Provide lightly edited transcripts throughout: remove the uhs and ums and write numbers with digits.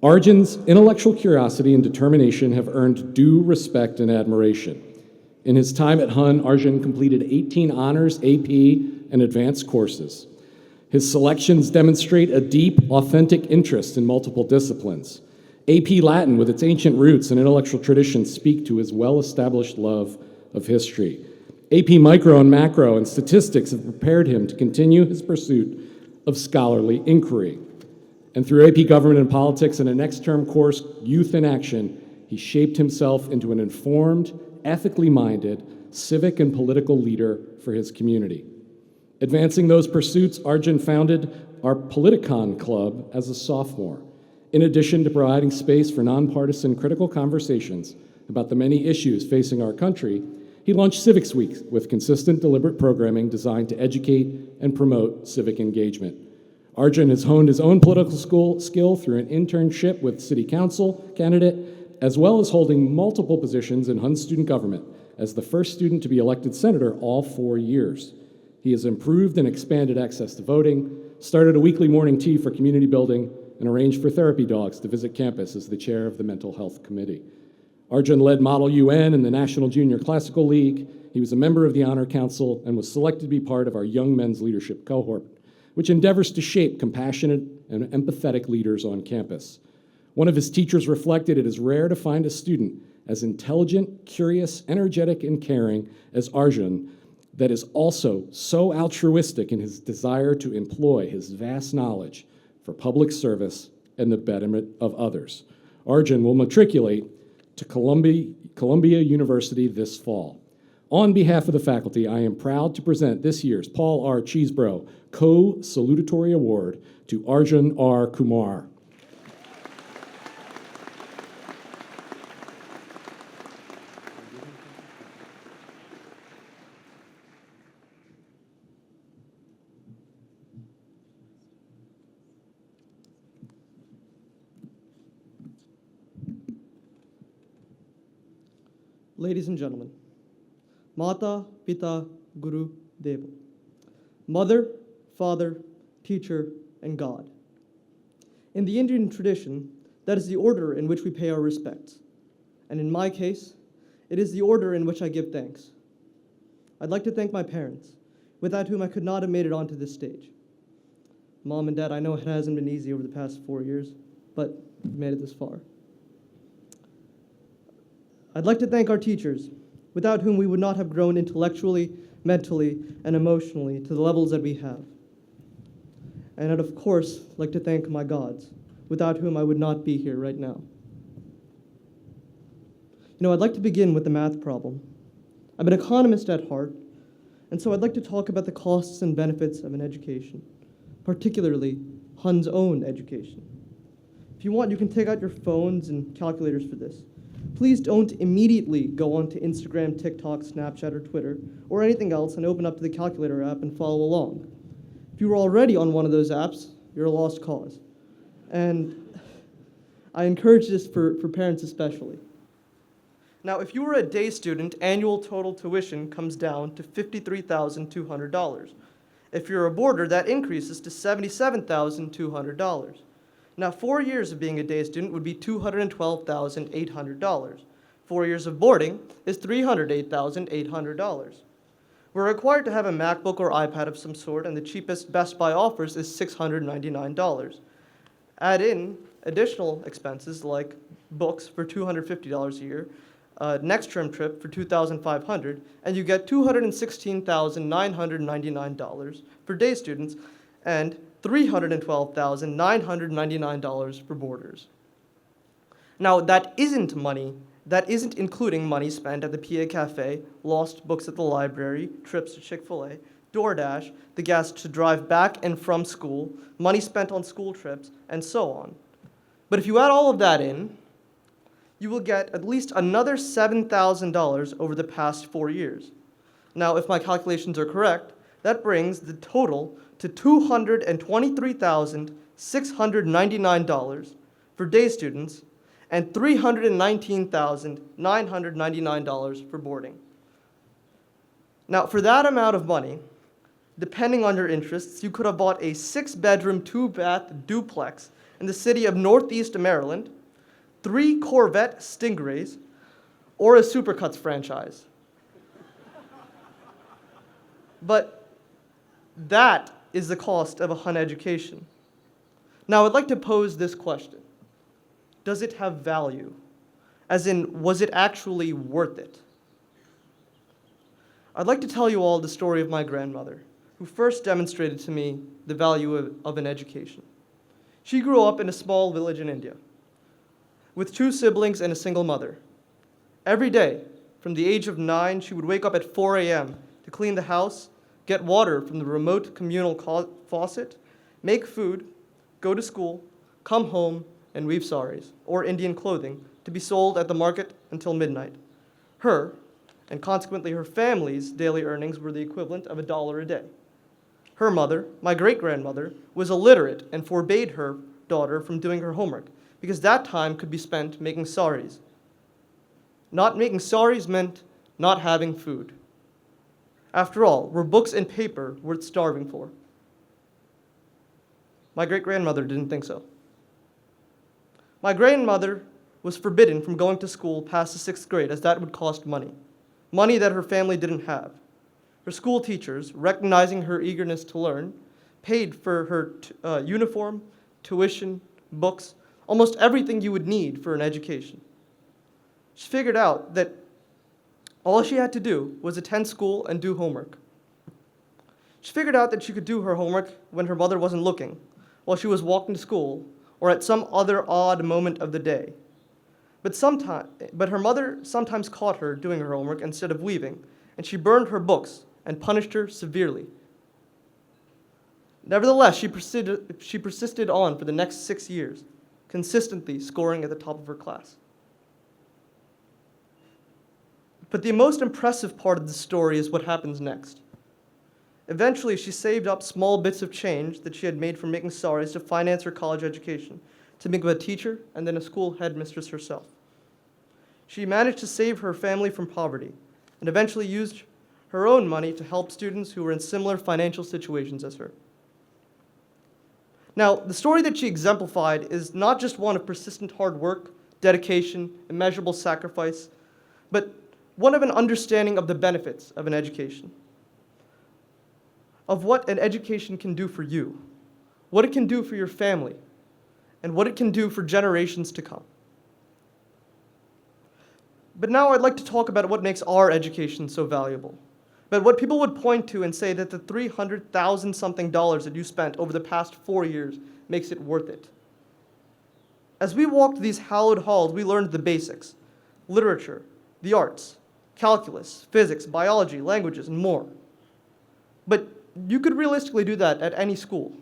Arjun's intellectual curiosity and determination have earned due respect and admiration. In his time at Hun, Arjun completed 18 honors, AP, and advanced courses. His selections demonstrate a deep, authentic interest in multiple disciplines. AP Latin, with its ancient roots and intellectual traditions, speak to his well-established love of history. AP Micro and Macro and Statistics have prepared him to continue his pursuit of scholarly inquiry. And through AP Government and Politics and a next-term course, Youth in Action, he shaped himself into an informed, ethically minded, civic and political leader for his community. Advancing those pursuits, Arjun founded our Politicon Club as a sophomore. In addition to providing space for nonpartisan critical conversations about the many issues facing our country, he launched Civics Week with consistent, deliberate programming designed to educate and promote civic engagement. Arjun has honed his own political skill through an internship with city council candidate, as well as holding multiple positions in Hun student government as the first student to be elected senator all 4 years. He has improved and expanded access to voting, started a weekly morning tea for community building, and arranged for therapy dogs to visit campus as the chair of the Mental Health Committee. Arjun led Model UN and the National Junior Classical League. He was a member of the Honor Council and was selected to be part of our Young Men's Leadership Cohort, which endeavors to shape compassionate and empathetic leaders on campus. One of his teachers reflected, "It is rare to find a student as intelligent, curious, energetic, and caring as Arjun that is also so altruistic in his desire to employ his vast knowledge for public service and the betterment of others." Arjun will matriculate to Columbia University this fall. On behalf of the faculty, I am proud to present this year's Paul R. Cheesebro Co-Salutatorian Award to Arjun R. Kumar. Ladies and gentlemen, Mata, Pita, Guru, Deva. Mother, father, teacher, and God. In the Indian tradition, that is the order in which we pay our respects. And in my case, it is the order in which I give thanks. I'd like to thank my parents, without whom I could not have made it onto this stage. Mom and Dad, I know it hasn't been easy over the past 4 years, but we've made it this far. I'd like to thank our teachers, without whom we would not have grown intellectually, mentally, and emotionally to the levels that we have. And I'd, of course, like to thank my gods, without whom I would not be here right now. I'd like to begin with the math problem. I'm an economist at heart, and so I'd like to talk about the costs and benefits of an education, particularly Hun's own education. If you want, you can take out your phones and calculators for this. Please don't immediately go onto Instagram, TikTok, Snapchat, or Twitter, or anything else and open up the calculator app and follow along. If you were already on one of those apps, you're a lost cause. And I encourage this for parents especially. Now, if you were a day student, annual total tuition comes down to $53,200. If you're a boarder, that increases to $77,200. Now, 4 years of being a day student would be $212,800. 4 years of boarding is $308,800. We're required to have a MacBook or iPad of some sort, and the cheapest Best Buy offers is $699. Add in additional expenses like books for $250 a year, next term trip for $2,500, and you get $216,999 for day students and $312,999 for boarders. Now, that isn't including money spent at the PA Cafe, lost books at the library, trips to Chick-fil-A, DoorDash, the gas to drive back and from school, money spent on school trips, and so on. But if you add all of that in, you will get at least another $7,000 over the past 4 years. Now, if my calculations are correct, that brings the total to $223,699 for day students and $319,999 for boarding. Now, for that amount of money, depending on your interests, you could have bought a 6-bedroom, 2-bath duplex in the city of Northeast Maryland, 3 Corvette Stingrays, or a Supercuts franchise. But that is the cost of a Hun education. Now, I'd like to pose this question. Does it have value? As in, was it actually worth it? I'd like to tell you all the story of my grandmother, who first demonstrated to me the value of an education. She grew up in a small village in India, with 2 siblings and a single mother. Every day, from the age of 9, she would wake up at 4 a.m. to clean the house, get water from the remote communal faucet, make food, go to school, come home, and weave saris, or Indian clothing, to be sold at the market until midnight. Her, and consequently her family's, daily earnings were the equivalent of $1 a day. Her mother, my great-grandmother, was illiterate and forbade her daughter from doing her homework, because that time could be spent making saris. Not making saris meant not having food. After all, were books and paper worth starving for? My great-grandmother didn't think so. My grandmother was forbidden from going to school past the 6th grade, as that would cost money that her family didn't have. Her school teachers, recognizing her eagerness to learn, paid for her uniform, tuition, books, almost everything you would need for an education. She figured out that all she had to do was attend school and do homework. She figured out that she could do her homework when her mother wasn't looking, while she was walking to school, or at some other odd moment of the day. But her mother sometimes caught her doing her homework instead of weaving, and she burned her books and punished her severely. Nevertheless, she persisted on for the next 6 years, consistently scoring at the top of her class. But the most impressive part of the story is what happens next. Eventually, she saved up small bits of change that she had made from making saris to finance her college education, to become a teacher and then a school headmistress herself. She managed to save her family from poverty and eventually used her own money to help students who were in similar financial situations as her. Now, the story that she exemplified is not just one of persistent hard work, dedication, immeasurable sacrifice, but one of an understanding of the benefits of an education, of what an education can do for you, what it can do for your family, and what it can do for generations to come. But now I'd like to talk about what makes our education so valuable, but what people would point to and say that the $300,000 something that you spent over the past 4 years makes it worth it. As we walked these hallowed halls, we learned the basics: literature, the arts, calculus, physics, biology, languages, and more. But you could realistically do that at any school.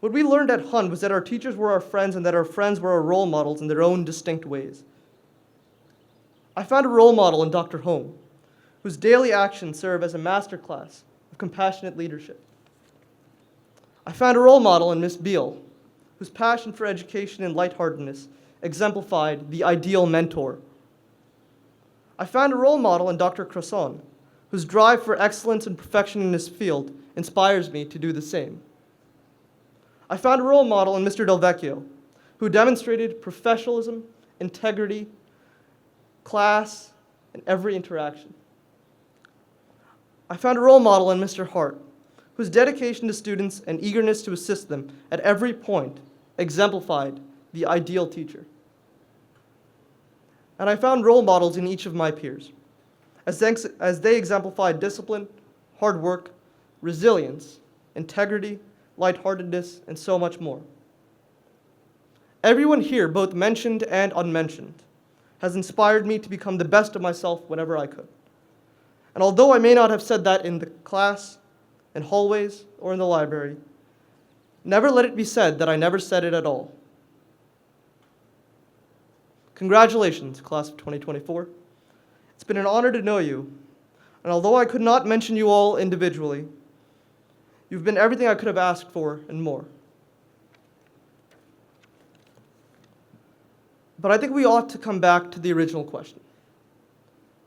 What we learned at Hun was that our teachers were our friends and that our friends were our role models in their own distinct ways. I found a role model in Dr. Home, whose daily actions serve as a masterclass of compassionate leadership. I found a role model in Miss Beale, whose passion for education and lightheartedness exemplified the ideal mentor. I found a role model in Dr. Crasson, whose drive for excellence and perfection in his field inspires me to do the same. I found a role model in Mr. Del Vecchio, who demonstrated professionalism, integrity, class, in every interaction. I found a role model in Mr. Hart, whose dedication to students and eagerness to assist them at every point exemplified the ideal teacher. And I found role models in each of my peers, as they exemplified discipline, hard work, resilience, integrity, lightheartedness, and so much more. Everyone here, both mentioned and unmentioned, has inspired me to become the best of myself whenever I could. And although I may not have said that in the class, in hallways, or in the library, never let it be said that I never said it at all. Congratulations, class of 2024. It's been an honor to know you, and although I could not mention you all individually, you've been everything I could have asked for and more. But I think we ought to come back to the original question.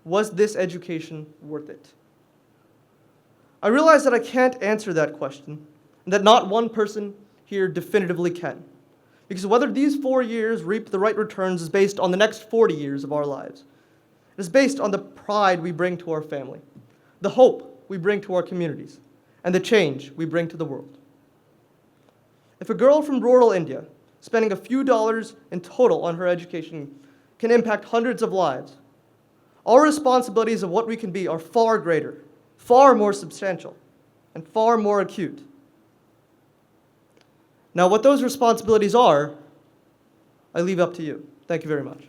Was this education worth it? I realize that I can't answer that question, and that not one person here definitively can. Because whether these 4 years reap the right returns is based on the next 40 years of our lives. It is based on the pride we bring to our family, the hope we bring to our communities, and the change we bring to the world. If a girl from rural India, spending a few dollars in total on her education, can impact hundreds of lives, our responsibilities of what we can be are far greater, far more substantial, and far more acute. Now, what those responsibilities are, I leave up to you. Thank you very much.